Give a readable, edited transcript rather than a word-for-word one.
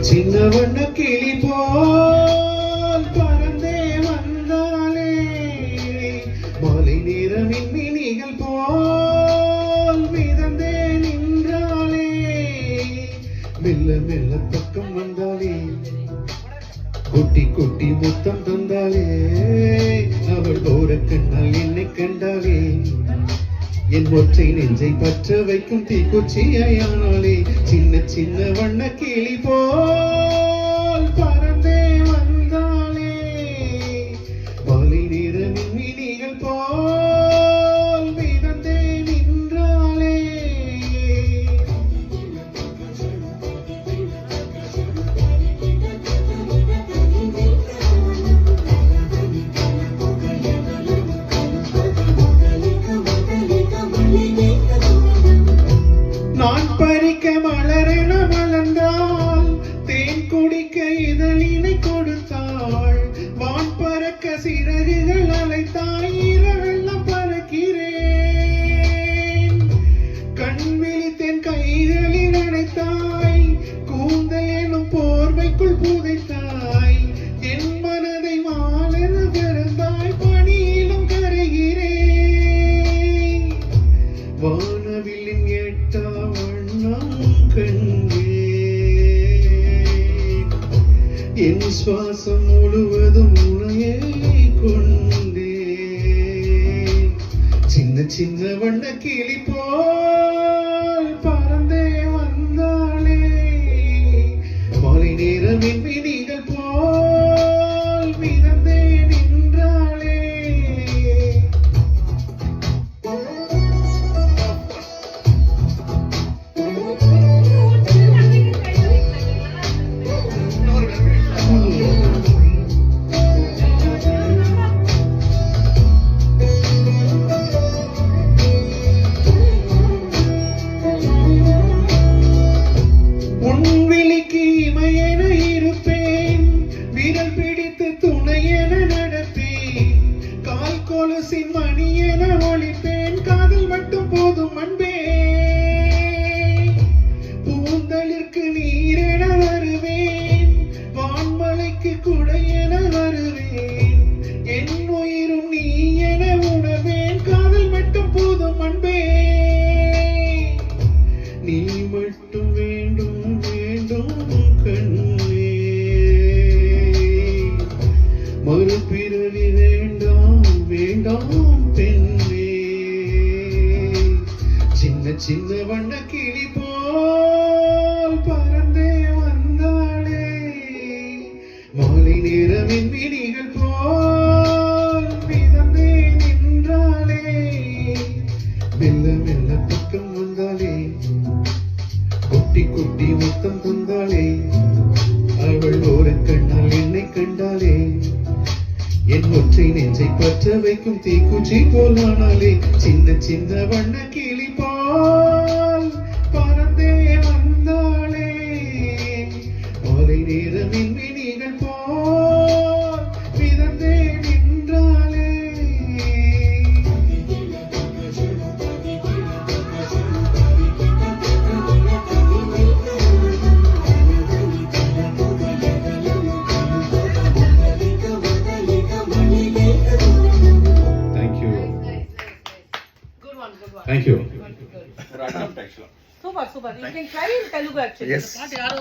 சின்ன வண்ண கிளி போல் பறந்தே வந்தாலே, மாலை நேர மின்மினிகள் போல் மிதந்தே நின்றாலே, மெல்ல மெல்ல பக்கம் வந்தாலே, குட்டி குட்டி முத்தம் தந்தாலே, அவள் ஓர கண்ணால் என்னை கண்டாலே, என் ஒற்றை நெஞ்சை பற்ற வைக்கும் தீக்குச்சியானாலே, சின்ன சின்ன வண்ண கிளி போல் பறந்தே வந்தாலே, மாலை நேர மின்மினிகள் போல் மிதந்தே நின்றாலே. நான் பறிக்க மலரென மலர்ந்தால், தேன் குடிக்க இதழினை கொடுத்தாள், வான் பறக்க சிறகுகள் அலைத்தாய், இரவெல்லாம் பறக்கிறேன், கண் விழித்தேன் கைகளில் அணைத்தாய், கூந்தல் எனும் போர்வைக்குள் புதைத்தாய், என் மனதை மாலென பிறந்தாய், பணியிலும் கரைகிறேன், வானவில்லின் எட்டா வண்ணம் கண்டேன், என் சுவாசம் முழுவதும் உனையே கொண்டேன், சின்ன சின்ன வண்ண கிளி போல் பறந்தே வந்தாளே, மாலை நேர மின்மினிகள் போல் மிதந்தே நின்றாளே. இமையென இருப்பேன், விரல் பிடித்து துணையென நடப்பேன், கால் கொலுசின் மணியென ஒழிப்பேன், காதல் மட்டும் போதும் அன்பே, பூந்தளிர்க்கு நீரென வருவேன், வான்மலைக்கு குடையென வருவேன், என் உயிரும் நீ என உணர்வேன், காதல் மட்டும் போதும் அன்பே, நீ மட்டும் வேண்டும் வேண்டும் கண்ணே, மறுபிறவி வேண்டாம் வேண்டாம் பெண்ணே, சின்ன சின்ன வண்ண கிளி போல் பறந்தே வந்தாளே, மாலை நேர மின்மினிகள் போல் மிதந்தே நின்றாளே, மெல்ல மெல்ல பக்கம் வந்தாளே, குட்டி குட்டி முத்தம் தந்தாளே, அவள் ஓர கண்ணால் என்னை கண்டாளே, என் ஒற்றை நெஞ்சை பற்ற வைக்கும் தீக்குச்சி போலானாலே, சின்ன சின்ன வண்ண கிளி போல் பறந்தே வந்தாளே, மாலை நேர மின்மினிகள் போல் மிதந்தே நின்றாளே. Thank you. Super, super. You can try in Telugu actually. Yes.